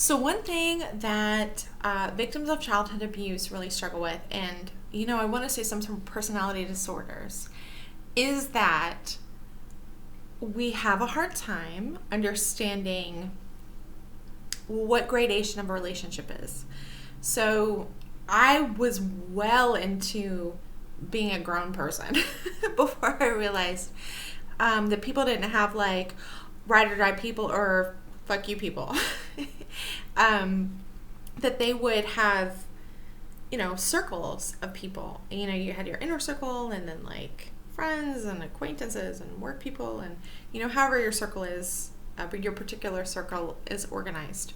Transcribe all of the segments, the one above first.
So one thing that victims of childhood abuse really struggle with, and I want to say some sort of personality disorders, is that we have a hard time understanding what gradation of a relationship is. So I was well into being a grown person before I realized that people didn't have like ride or die people or fuck you people. That they would have, circles of people. You had your inner circle and then like friends and acquaintances and work people and, however your circle is, your particular circle is organized.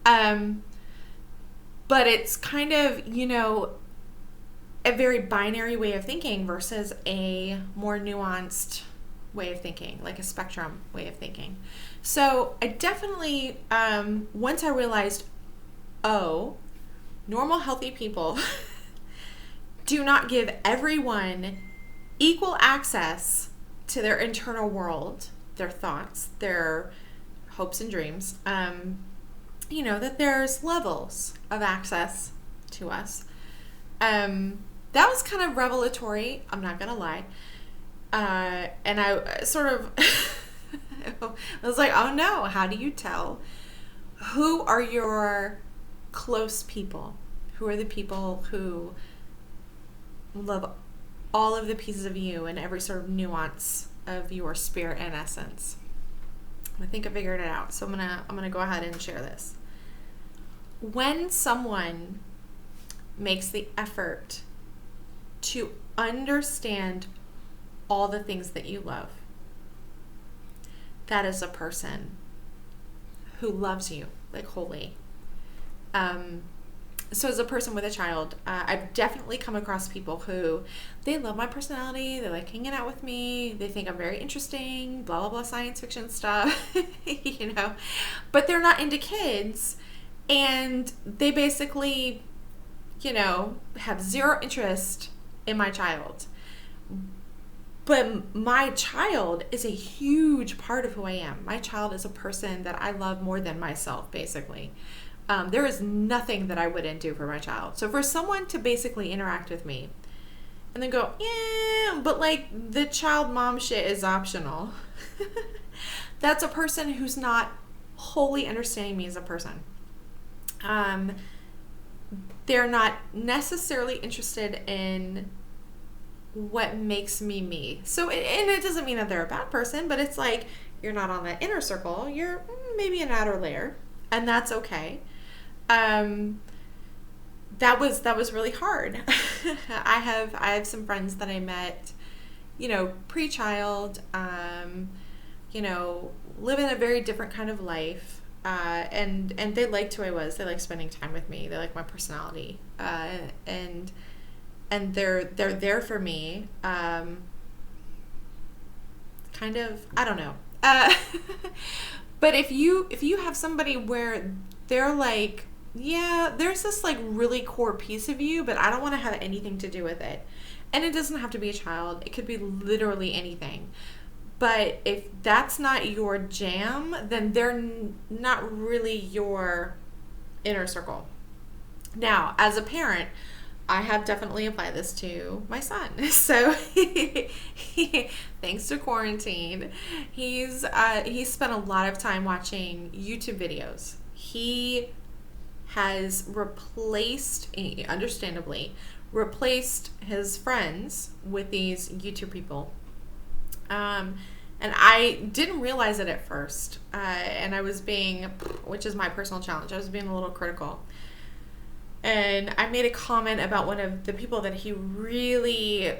But it's kind of, a very binary way of thinking versus a more nuanced way of thinking, like a spectrum way of thinking. So I definitely, once I realized, normal healthy people do not give everyone equal access to their internal world, their thoughts, their hopes and dreams, that there's levels of access to us. That was kind of revelatory, I'm not gonna lie. And I sort of I was like, oh no, how do you tell who are your close people? Who are the people who love all of the pieces of you and every sort of nuance of your spirit and essence? I think I figured it out. So I'm gonna go ahead and share this. When someone makes the effort to understand all the things that you love, that is a person who loves you like wholly. So as a person with a child, I've definitely come across people who, they love my personality, they like hanging out with me, they think I'm very interesting, blah, blah, blah, science fiction stuff, but they're not into kids, and they basically, have zero interest in my child. But my child is a huge part of who I am. My child is a person that I love more than myself, basically. There is nothing that I wouldn't do for my child. So for someone to basically interact with me and then go, yeah, but like the child mom shit is optional. That's a person who's not wholly understanding me as a person. They're not necessarily interested in what makes me me. So, and it doesn't mean that they're a bad person, but it's like, you're not on that inner circle, you're maybe an outer layer, and that's okay. That was really hard. I have some friends that I met, pre-child, living a very different kind of life, and they liked who I was. They liked spending time with me. They liked my personality, and they're there for me. Kind of, I don't know. But if you have somebody where they're like, yeah, there's this like really core piece of you, but I don't want to have anything to do with it. And it doesn't have to be a child. It could be literally anything. But if that's not your jam, then they're not really your inner circle. Now, as a parent, I have definitely applied this to my son. So thanks to quarantine, he's spent a lot of time watching YouTube videos. He has understandably replaced his friends with these YouTube people. And I didn't realize it at first. And I was which is my personal challenge, I was being a little critical. And I made a comment about one of the people that he really,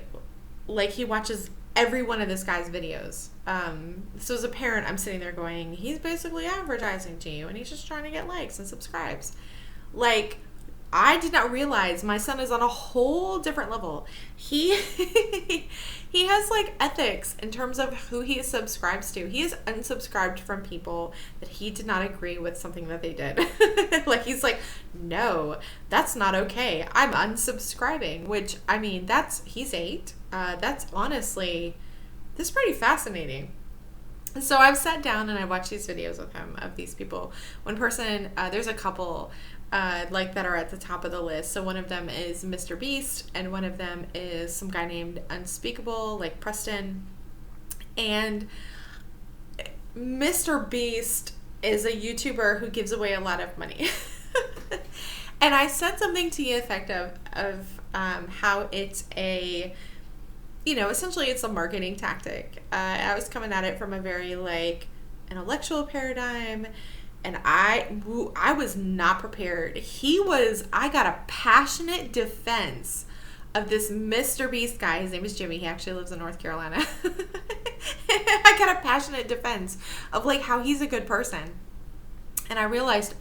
he watches every one of this guy's videos. So as a parent, I'm sitting there going, he's basically advertising to you and he's just trying to get likes and subscribes. I did not realize my son is on a whole different level. He he has ethics in terms of who he subscribes to. He is unsubscribed from people that he did not agree with something that they did. He's like, no, that's not okay. I'm unsubscribing, which he's 8. That's pretty fascinating. So I've sat down and I watched these videos with him of these people. One person, there's a couple like that are at the top of the list. So one of them is Mr. Beast, and one of them is some guy named Unspeakable, like Preston. And Mr. Beast is a YouTuber who gives away a lot of money. And I said something to the effect of how it's a, essentially it's a marketing tactic. I was coming at it from a very like intellectual paradigm, and I was not prepared. I got a passionate defense of this Mr. Beast guy. His name is Jimmy. He actually lives in North Carolina. I got a passionate defense of like how he's a good person. And I realized,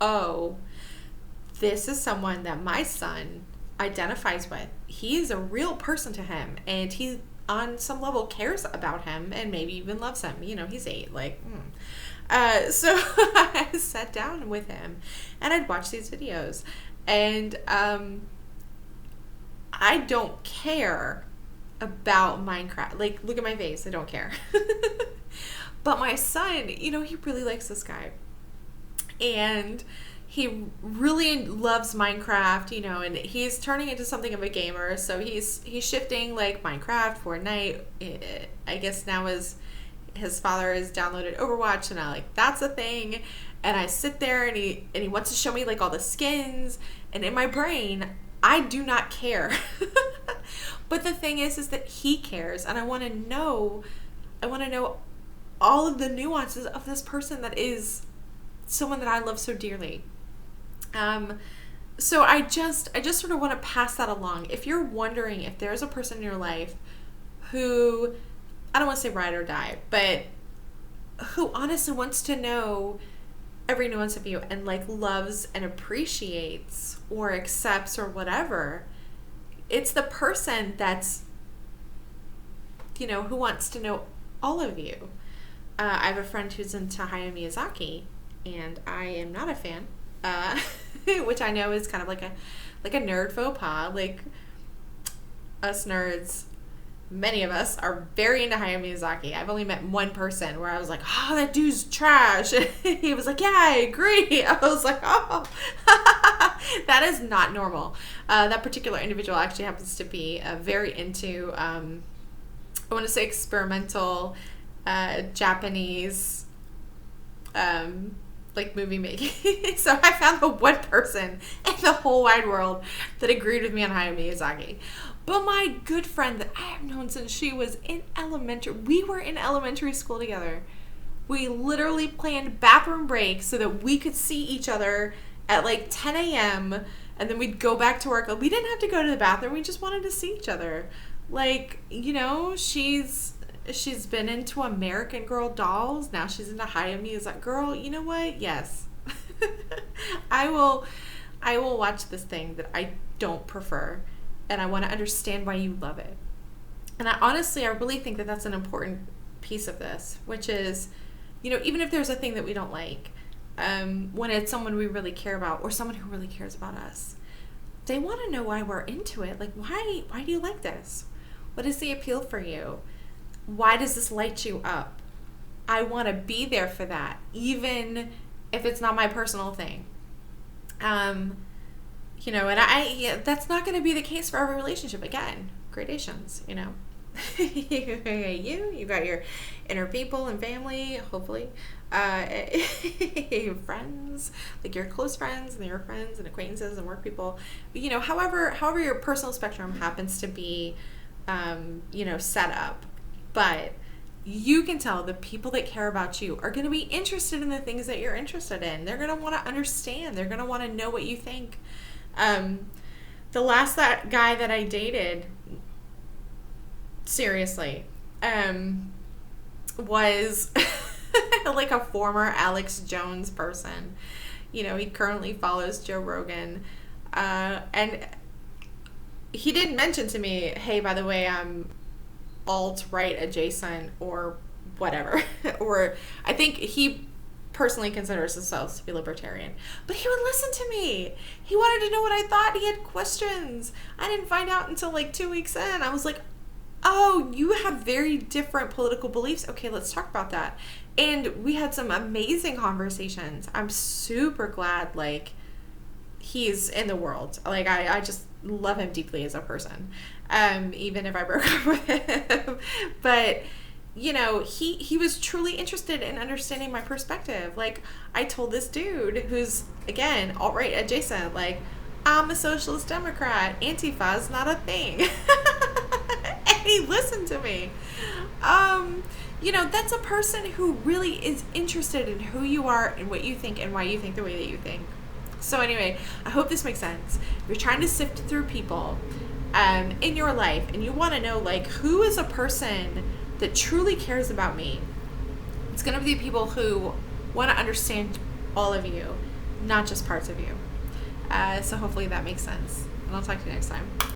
oh, this is someone that my son identifies with. He is a real person to him, and he on some level cares about him and maybe even loves him. He's 8. So I sat down with him and I'd watch these videos, and I don't care about Minecraft. Like, look at my face. I don't care. But my son, he really likes this guy. And he really loves Minecraft, and he's turning into something of a gamer. So he's shifting like Minecraft, Fortnite. I guess now his father has downloaded Overwatch, and that's a thing. And I sit there and he wants to show me like all the skins, and in my brain I do not care. But the thing is that he cares, and I want to know all of the nuances of this person that is someone that I love so dearly. So I just sort of want to pass that along. If you're wondering if there's a person in your life who, I don't want to say ride or die, but who honestly wants to know every nuance of you and like loves and appreciates or accepts or whatever, it's the person that's, who wants to know all of you. I have a friend who's into Hayao Miyazaki, and I am not a fan, which I know is kind of like a nerd faux pas. Like, us nerds, many of us are very into Hayao Miyazaki. I've only met one person where I was like, oh, that dude's trash. He was like, yeah, I agree. I was like, oh, that is not normal. That particular individual actually happens to be very into, I want to say experimental Japanese like movie making. So I found the one person in the whole wide world that agreed with me on Hayao Miyazaki. But my good friend that I have known since she was we were in elementary school together. We literally planned bathroom breaks so that we could see each other at like 10 a.m. and then we'd go back to work. We didn't have to go to the bathroom. We just wanted to see each other. Like, she's been into American Girl dolls. Now she's into Hayao Miyazaki. Girl, you know what? Yes. I will watch this thing that I don't prefer, and I want to understand why you love it. And I really think that that's an important piece of this, which is, even if there's a thing that we don't like, when it's someone we really care about or someone who really cares about us, they want to know why we're into it. Like, why do you like this? What is the appeal for you? Why does this light you up? I want to be there for that, even if it's not my personal thing. And that's not going to be the case for every relationship. Again, gradations, you got your inner people and family, hopefully, friends, like your close friends and your friends and acquaintances and work people, however your personal spectrum happens to be, set up. But you can tell the people that care about you are going to be interested in the things that you're interested in. They're going to want to understand. They're going to want to know what you think. The last guy that I dated, seriously, was like a former Alex Jones person. He currently follows Joe Rogan. And he didn't mention to me, hey, by the way, I'm alt-right adjacent or whatever. Or I think he personally considers himself to be libertarian. But he would listen to me. He wanted to know what I thought. He had questions. I didn't find out until like 2 weeks in. I was like, oh, you have very different political beliefs. Okay, let's talk about that. And we had some amazing conversations. I'm super glad, like, he's in the world. Like, I just love him deeply as a person, even if I broke up with him. But, you know, he was truly interested in understanding my perspective. Like, I told this dude who's, again, alt-right adjacent, like, I'm a socialist Democrat. Antifa is not a thing. And he listened to me. You know, that's a person who really is interested in who you are and what you think and why you think the way that you think. So anyway, I hope this makes sense. If you're trying to sift through people in your life and you want to know, like, who is a person that truly cares about me, it's going to be the people who want to understand all of you, not just parts of you. So hopefully that makes sense. And I'll talk to you next time.